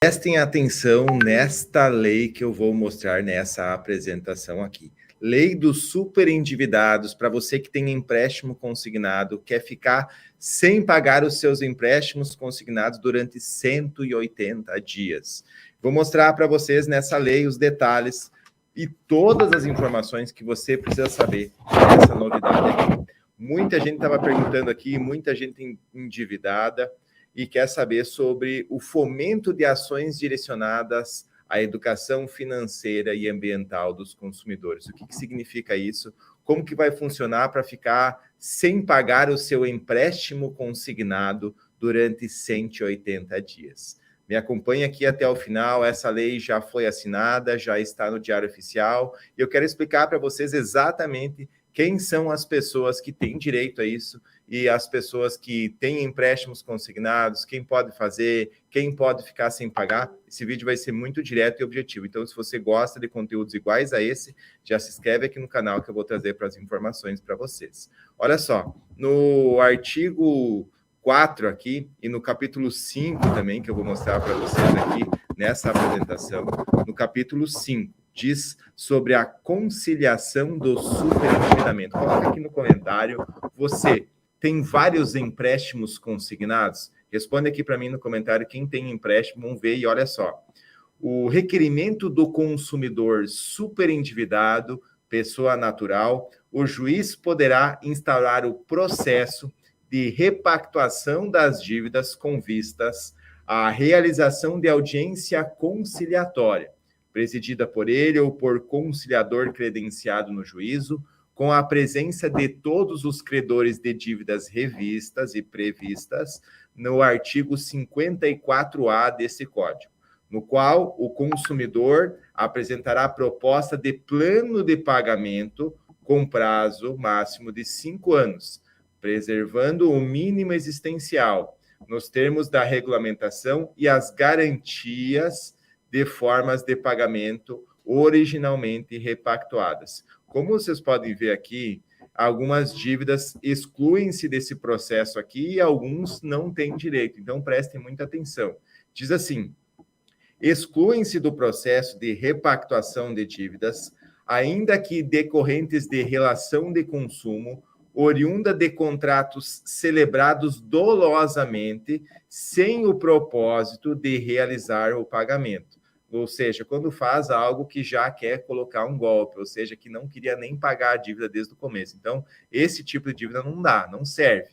Prestem atenção nesta lei que eu vou mostrar nessa apresentação aqui. Lei dos superendividados, para você que tem empréstimo consignado, quer ficar sem pagar os seus empréstimos consignados durante 180 dias. Vou mostrar para vocês nessa lei os detalhes e todas as informações que você precisa saber dessa novidade aqui. Muita gente estava perguntando aqui, muita gente endividada, e quer saber sobre o fomento de ações direcionadas à educação financeira e ambiental dos consumidores. O que significa isso? Como que vai funcionar para ficar sem pagar o seu empréstimo consignado durante 180 dias? Me acompanhe aqui até o final, essa lei já foi assinada, já está no Diário Oficial, e eu quero explicar para vocês exatamente quem são as pessoas que têm direito a isso e as pessoas que têm empréstimos consignados, quem pode fazer, quem pode ficar sem pagar. Esse vídeo vai ser muito direto e objetivo. Então, se você gosta de conteúdos iguais a esse, já se inscreve aqui no canal que eu vou trazer para as informações para vocês. Olha só, no artigo 4 aqui e no capítulo 5 também, que eu vou mostrar para vocês aqui nessa apresentação, no capítulo 5, diz sobre a conciliação do superendividamento. Coloca aqui no comentário, você tem vários empréstimos consignados? Responde aqui para mim no comentário quem tem empréstimo, vamos ver, e olha só. O requerimento do consumidor superendividado, pessoa natural, o juiz poderá instaurar o processo de repactuação das dívidas com vistas à realização de audiência conciliatória, presidida por ele ou por conciliador credenciado no juízo, com a presença de todos os credores de dívidas revistas e previstas no artigo 54A desse Código, no qual o consumidor apresentará proposta de plano de pagamento com prazo máximo de 5 anos, preservando o mínimo existencial, nos termos da regulamentação e as garantias de formas de pagamento originalmente repactuadas. Como vocês podem ver aqui, algumas dívidas excluem-se desse processo aqui e alguns não têm direito. Então, prestem muita atenção. Diz assim: excluem-se do processo de repactuação de dívidas, ainda que decorrentes de relação de consumo, oriunda de contratos celebrados dolosamente, sem o propósito de realizar o pagamento. Ou seja, quando faz algo que já quer colocar um golpe, ou seja, que não queria nem pagar a dívida desde o começo. Então, esse tipo de dívida não dá, não serve.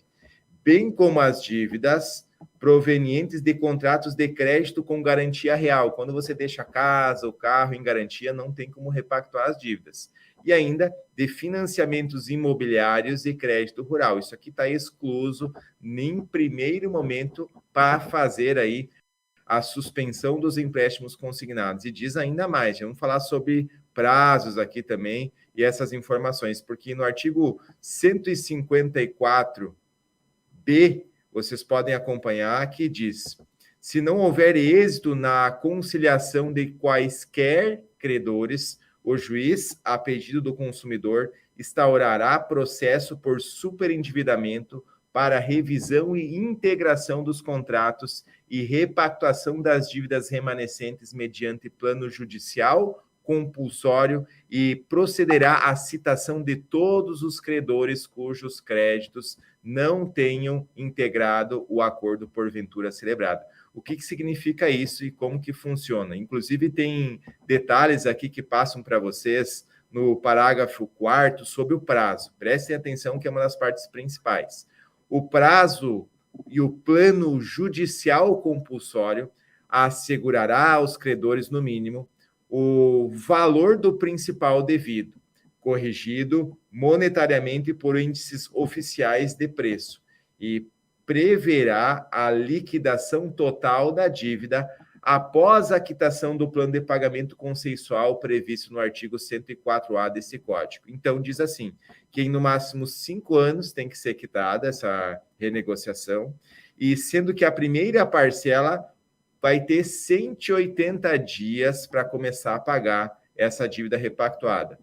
Bem como as dívidas provenientes de contratos de crédito com garantia real. Quando você deixa a casa, o carro em garantia, não tem como repactuar as dívidas. E ainda de financiamentos imobiliários e crédito rural. Isso aqui está excluso em primeiro momento para fazer aí a suspensão dos empréstimos consignados. E diz ainda mais, vamos falar sobre prazos aqui também e essas informações, porque no artigo 154B, vocês podem acompanhar que diz: se não houver êxito na conciliação de quaisquer credores, o juiz, a pedido do consumidor, instaurará processo por superendividamento para revisão e integração dos contratos e repactuação das dívidas remanescentes mediante plano judicial compulsório e procederá à citação de todos os credores cujos créditos não tenham integrado o acordo porventura celebrado. O que significa isso e como que funciona? Inclusive, tem detalhes aqui que passam para vocês no parágrafo 4º sobre o prazo. Prestem atenção que é uma das partes principais. O prazo e o plano judicial compulsório assegurará aos credores, no mínimo, o valor do principal devido, corrigido monetariamente por índices oficiais de preço, e preverá a liquidação total da dívida após a quitação do plano de pagamento consensual previsto no artigo 104A desse Código. Então, diz assim, que em no máximo 5 anos tem que ser quitada essa renegociação, e sendo que a primeira parcela vai ter 180 dias para começar a pagar essa dívida repactuada.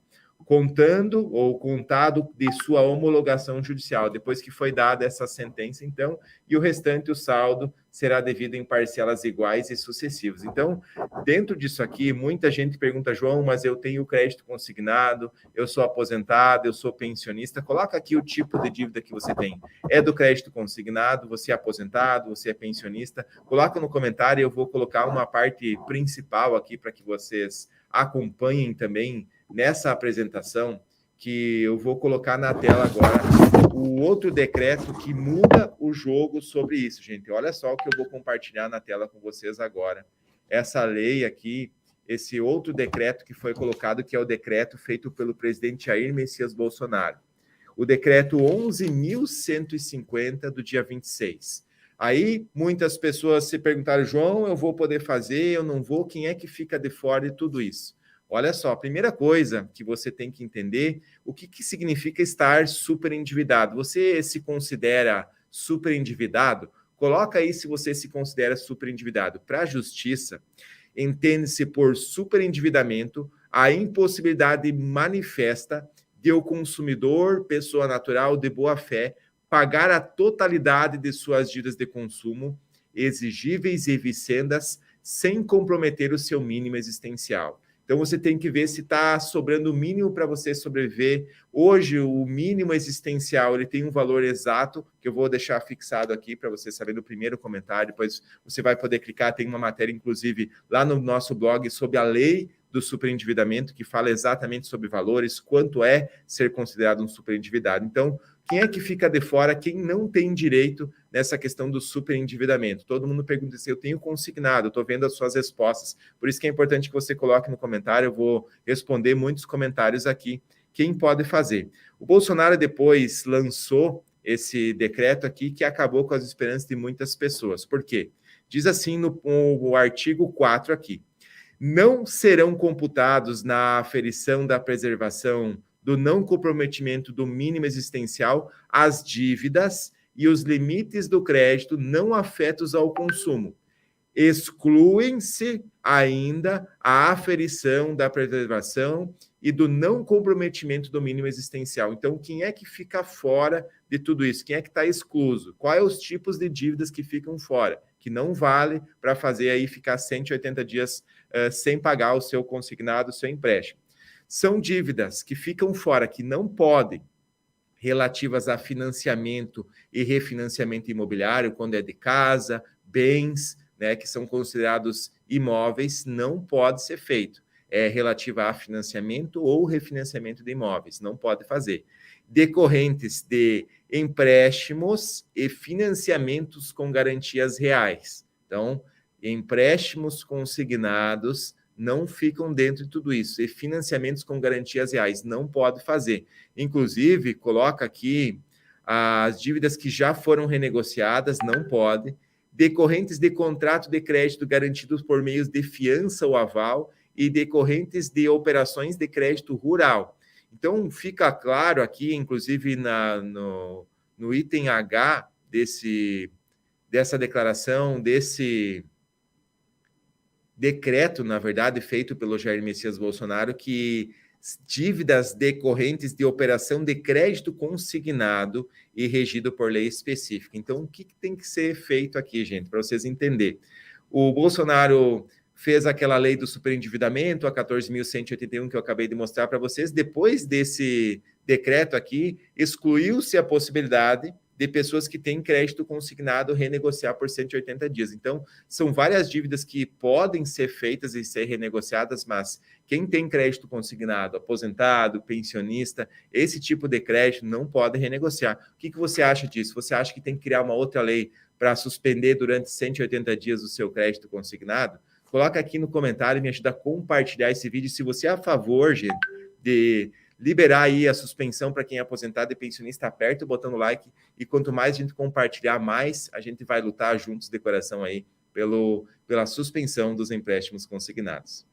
contando ou contado de sua homologação judicial, depois que foi dada essa sentença, então, e o restante, o saldo, será devido em parcelas iguais e sucessivas. Então, dentro disso aqui, muita gente pergunta, João, mas eu tenho crédito consignado, eu sou aposentado, eu sou pensionista, coloca aqui o tipo de dívida que você tem. É do crédito consignado, você é aposentado, você é pensionista? Coloca no comentário, eu vou colocar uma parte principal aqui para que vocês acompanhem também nessa apresentação, que eu vou colocar na tela agora o outro decreto que muda o jogo sobre isso, gente. Olha só o que eu vou compartilhar na tela com vocês agora. Essa lei aqui, esse outro decreto que foi colocado, que é o decreto feito pelo presidente Jair Messias Bolsonaro. O decreto 11.150 do dia 26. Aí, muitas pessoas se perguntaram, João, eu vou poder fazer, eu não vou, quem é que fica de fora de tudo isso? Olha só, a primeira coisa que você tem que entender, o que significa estar superendividado. Você se considera superendividado? Coloca aí se você se considera superendividado. Para a justiça, entende-se por superendividamento a impossibilidade manifesta de o consumidor, pessoa natural de boa fé, pagar a totalidade de suas dívidas de consumo exigíveis e vicendas sem comprometer o seu mínimo existencial. Então, você tem que ver se está sobrando o mínimo para você sobreviver. Hoje, o mínimo existencial ele tem um valor exato, que eu vou deixar fixado aqui para você saber no primeiro comentário. Depois você vai poder clicar. Tem uma matéria, inclusive, lá no nosso blog sobre a lei do superendividamento, que fala exatamente sobre valores, quanto é ser considerado um superendividado. Então, quem é que fica de fora? Quem não tem direito nessa questão do superendividamento? Todo mundo pergunta se eu tenho consignado, eu estou vendo as suas respostas. Por isso que é importante que você coloque no comentário, eu vou responder muitos comentários aqui. Quem pode fazer? O Bolsonaro depois lançou esse decreto aqui que acabou com as esperanças de muitas pessoas. Por quê? Diz assim no artigo 4 aqui. Não serão computados na aferição da preservação do não comprometimento do mínimo existencial as dívidas e os limites do crédito não afetos ao consumo. Excluem-se ainda a aferição da preservação e do não comprometimento do mínimo existencial. Então, quem é que fica fora de tudo isso? Quem é que está excluso? Quais os tipos de dívidas que ficam fora? Que não vale para fazer aí ficar 180 dias sem pagar o seu consignado, o seu empréstimo. São dívidas que ficam fora, que não podem, relativas a financiamento e refinanciamento imobiliário, quando é de casa, bens, né, que são considerados imóveis, não pode ser feito. É relativa a financiamento ou refinanciamento de imóveis, não pode fazer. Decorrentes de empréstimos e financiamentos com garantias reais. Então, empréstimos consignados não ficam dentro de tudo isso. E financiamentos com garantias reais não pode fazer. Inclusive, coloca aqui as dívidas que já foram renegociadas, não pode. Decorrentes de contrato de crédito garantidos por meios de fiança ou aval e decorrentes de operações de crédito rural. Então, fica claro aqui, inclusive no item H dessa declaração, desse decreto, na verdade, feito pelo Jair Messias Bolsonaro, que dívidas decorrentes de operação de crédito consignado e regido por lei específica. Então, o que tem que ser feito aqui, gente, para vocês entenderem? O Bolsonaro fez aquela lei do superendividamento, a 14.181, que eu acabei de mostrar para vocês. Depois desse decreto aqui, excluiu-se a possibilidade de pessoas que têm crédito consignado renegociar por 180 dias. Então, são várias dívidas que podem ser feitas e ser renegociadas, mas quem tem crédito consignado, aposentado, pensionista, esse tipo de crédito não pode renegociar. O que você acha disso? Você acha que tem que criar uma outra lei para suspender durante 180 dias o seu crédito consignado? Coloca aqui no comentário e me ajuda a compartilhar esse vídeo. Se você é a favor, gente, de liberar aí a suspensão para quem é aposentado e pensionista, aperta o botão do like e quanto mais a gente compartilhar, mais a gente vai lutar juntos de coração aí pela suspensão dos empréstimos consignados.